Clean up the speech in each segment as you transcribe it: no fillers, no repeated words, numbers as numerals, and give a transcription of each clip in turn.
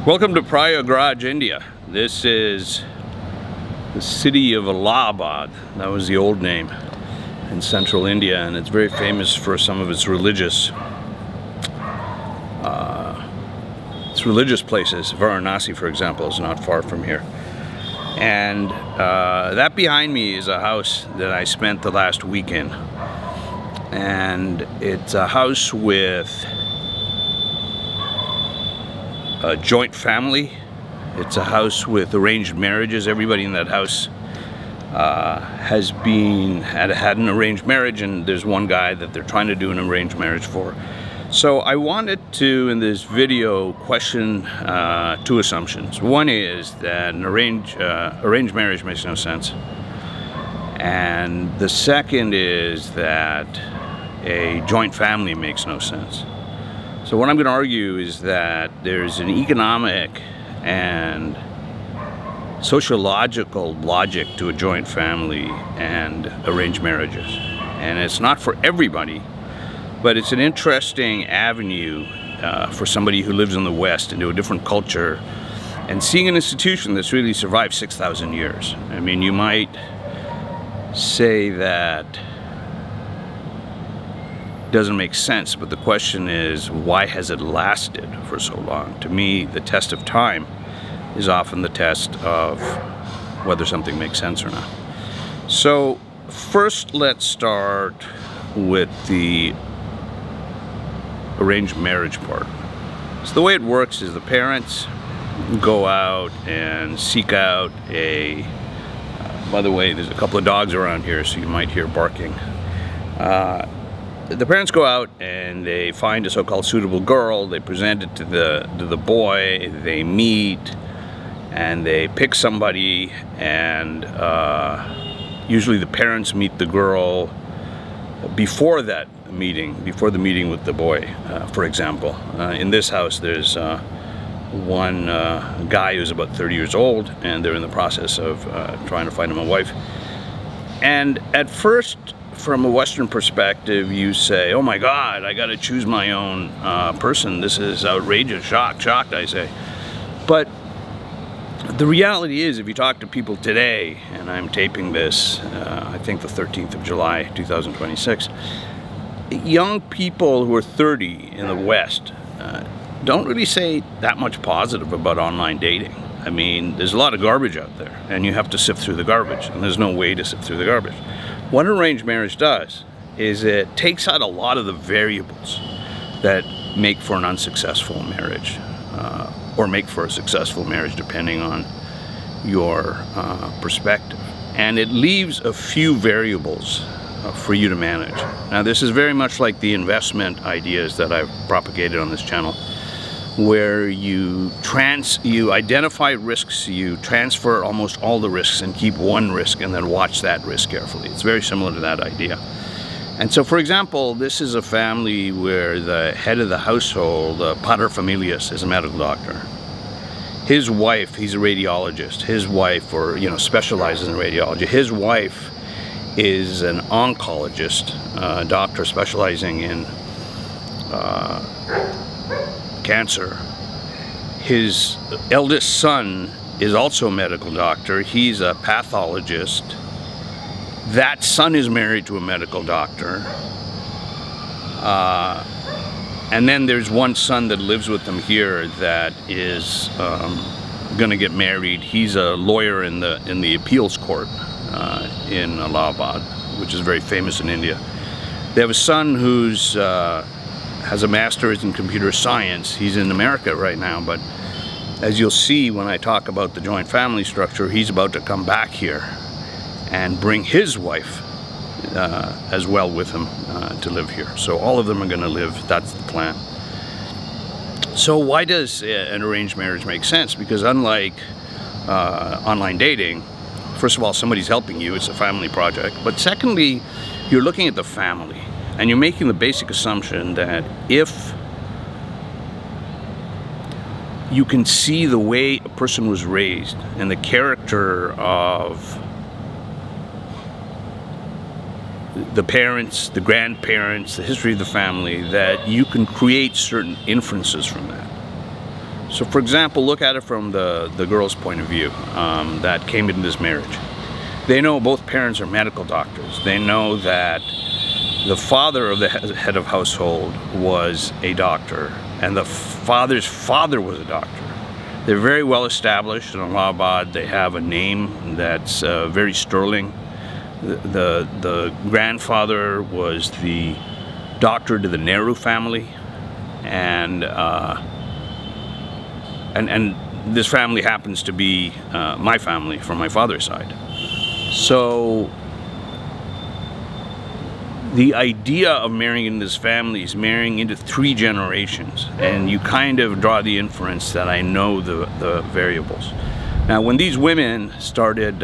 Welcome to Prayagraj, India. This is the city of Allahabad. That was the old name in central India, and it's very famous for some of its religious places. Varanasi, for example, is not far from here. And that behind me is a house that I spent the last week in. And it's a house with a joint family. It's a house with arranged marriages. Everybody in that house had an arranged marriage, and there's one guy that they're trying to do an arranged marriage for. So I wanted to, in this video, question two assumptions. One is that an arranged marriage makes no sense, and the second is that a joint family makes no sense. So what I'm going to argue is that there's an economic and sociological logic to a joint family and arranged marriages. And it's not for everybody, but it's an interesting avenue for somebody who lives in the West into a different culture and seeing an institution that's really survived 6,000 years. I mean, you might say that doesn't make sense, but the question is, why has it lasted for so long? To me, the test of time is often the test of whether something makes sense or not. So first, let's start with the arranged marriage part. So the way it works is the parents go out and seek out by the way, there's a couple of dogs around here, so you might hear barking. The parents go out and they find a so-called suitable girl. They present it to the boy. They meet and they pick somebody, and usually the parents meet the girl before the meeting with the boy. For example, in this house there's one guy who's about 30 years old, and they're in the process of trying to find him a wife. And at first, from a Western perspective, you say, oh my God, I got to choose my own person. This is outrageous. Shocked, I say. But the reality is, if you talk to people today, and I'm taping this, I think the 13th of July, 2026, young people who are 30 in the West don't really say that much positive about online dating. I mean, there's a lot of garbage out there, and you have to sift through the garbage, and there's no way to sift through the garbage. What arranged marriage does is it takes out a lot of the variables that make for an unsuccessful marriage, or make for a successful marriage, depending on your perspective. And it leaves a few variables for you to manage. Now, this is very much like the investment ideas that I've propagated on this channel, where you identify risks, you transfer almost all the risks and keep one risk and then watch that risk carefully. It's very similar to that idea. And so, for example, this is a family where the head of the household, pater familias, is a medical doctor. His wife, he's a radiologist. His wife, specializes in radiology. His wife is an oncologist, a doctor specializing in cancer. His eldest son is also a medical doctor. He's a pathologist. That son is married to a medical doctor. And then there's one son that lives with them here that is going to get married. He's a lawyer in the appeals court in Allahabad, which is very famous in India. They have a son who's has a master's in computer science. He's in America right now, but as you'll see when I talk about the joint family structure, he's about to come back here and bring his wife as well with him to live here. So all of them are going to live. That's the plan. So why does an arranged marriage make sense? Because unlike online dating, first of all, somebody's helping you. It's a family project. But secondly, you're looking at the family, and you're making the basic assumption that if you can see the way a person was raised and the character of the parents, the grandparents, the history of the family, that you can create certain inferences from that. So for example, look at it from the girl's point of view that came into this marriage. They know both parents are medical doctors. They know that the father of the head of household was a doctor, and the father's father was a doctor. They're very well established in Allahabad. They have a name that's very sterling. The grandfather was the doctor to the Nehru family, and this family happens to be my family from my father's side. So the idea of marrying into this family is marrying into 3 generations, and you kind of draw the inference that I know the variables. Now, when these women started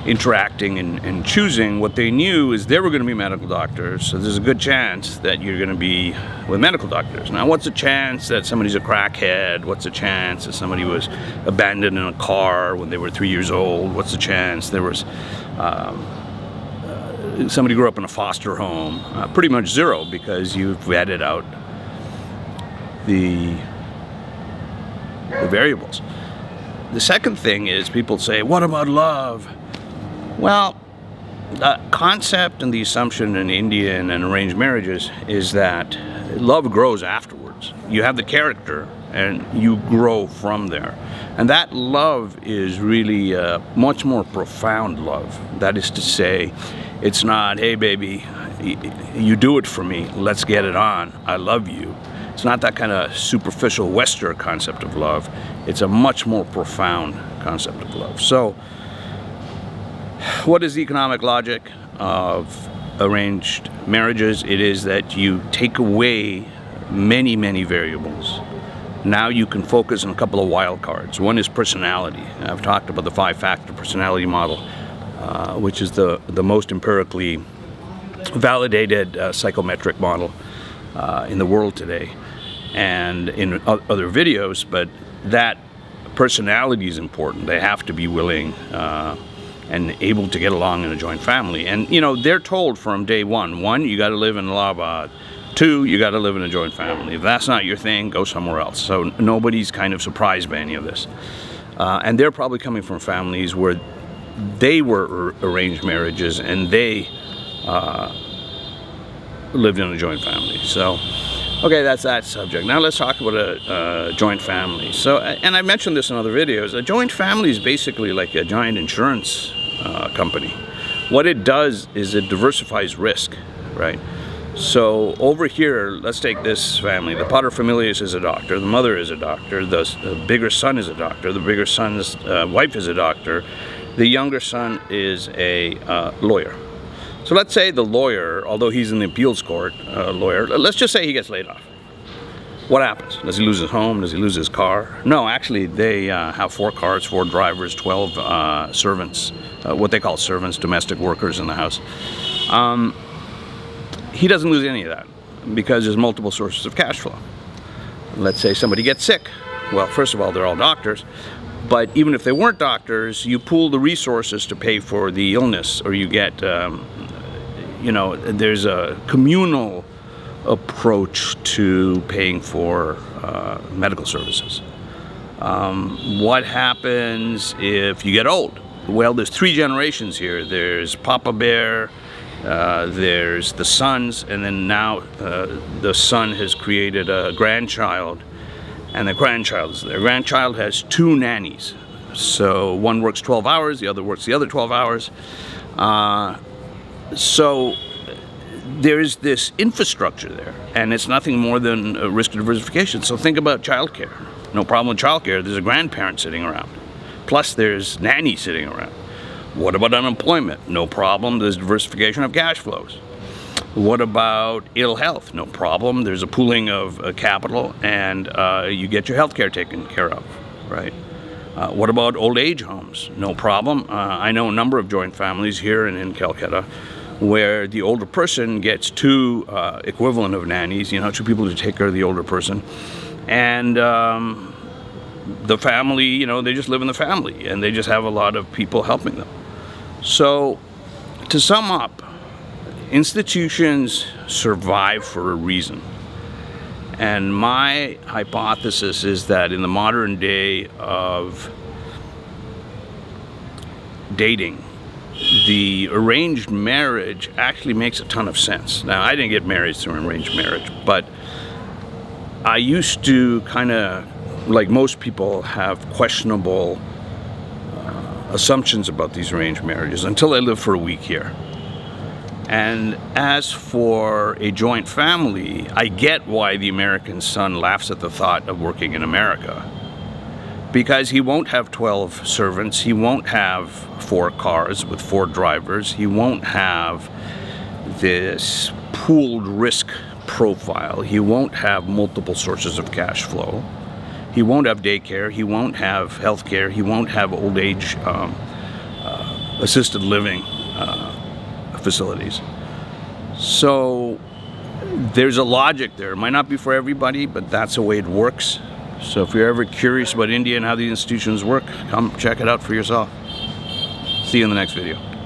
interacting and choosing, what they knew is they were going to be medical doctors, so there's a good chance that you're going to be with medical doctors. Now, what's the chance that somebody's a crackhead? What's the chance that somebody was abandoned in a car when they were 3 years old? What's the chance there was somebody grew up in a foster home? Pretty much zero, because you've vetted out the variables. The second thing is, people say, what about love? Well, the concept and the assumption in Indian and arranged marriages is that love grows afterwards. You have the character and you grow from there. And that love is really a much more profound love. That is to say, it's not, hey baby, you do it for me, let's get it on, I love you. It's not that kind of superficial Western concept of love. It's a much more profound concept of love. So, what is the economic logic of arranged marriages? It is that you take away many, many variables. Now you can focus on a couple of wild cards. One is personality. I've talked about the 5-factor personality model, which is the most empirically validated psychometric model in the world today, and in other videos. But that personality is important. They have to be willing and able to get along in a joint family. And you know, they're told from day one, you got to live in Allahabad. 2, you got to live in a joint family. If that's not your thing, go somewhere else. So nobody's kind of surprised by any of this. And they're probably coming from families where they were arranged marriages and they lived in a joint family. So, okay, that's that subject. Now let's talk about a joint family. So, and I mentioned this in other videos, a joint family is basically like a giant insurance company. What it does is it diversifies risk, right? So over here, let's take this family. The paterfamilias is a doctor, the mother is a doctor, the bigger son is a doctor, the bigger son's wife is a doctor, the younger son is a lawyer. So let's say the lawyer, although he's in the appeals court, lawyer, let's just say he gets laid off. What happens? Does he lose his home? Does he lose his car? No, actually they have 4 cars, 4 drivers, 12 servants, what they call servants, domestic workers in the house. He doesn't lose any of that because there's multiple sources of cash flow. Let's say somebody gets sick. Well, first of all, they're all doctors, but even if they weren't doctors, you pool the resources to pay for the illness, or you get, you know, there's a communal approach to paying for medical services. What happens if you get old? Well, there's 3 generations here. There's Papa Bear, there's the sons, and then now the son has created a grandchild, and the grandchild is there. The grandchild has 2 nannies. So one works 12 hours, the other works the other 12 hours. So there's this infrastructure there, and it's nothing more than a risk diversification. So think about childcare. No problem with childcare. There's a grandparent sitting around. Plus there's nanny sitting around. What about unemployment? No problem. There's diversification of cash flows. What about ill health? No problem. There's a pooling of capital, and you get your health care taken care of, right? What about old age homes? No problem. I know a number of joint families here in Calcutta where the older person gets 2 equivalent of nannies, you know, 2 people to take care of the older person. And the family, you know, they just live in the family and they just have a lot of people helping them. So, to sum up, institutions survive for a reason. And my hypothesis is that in the modern day of dating, the arranged marriage actually makes a ton of sense. Now, I didn't get married through an arranged marriage, but I used to kind of, like most people, have questionable assumptions about these arranged marriages until I lived for a week here. And as for a joint family, I get why the American son laughs at the thought of working in America. Because he won't have 12 servants, he won't have 4 cars with 4 drivers, he won't have this pooled risk profile, he won't have multiple sources of cash flow, he won't have daycare, he won't have healthcare, he won't have old age assisted living facilities. So there's a logic there. It might not be for everybody, but that's the way it works. So if you're ever curious about India and how these institutions work, come check it out for yourself. See you in the next video.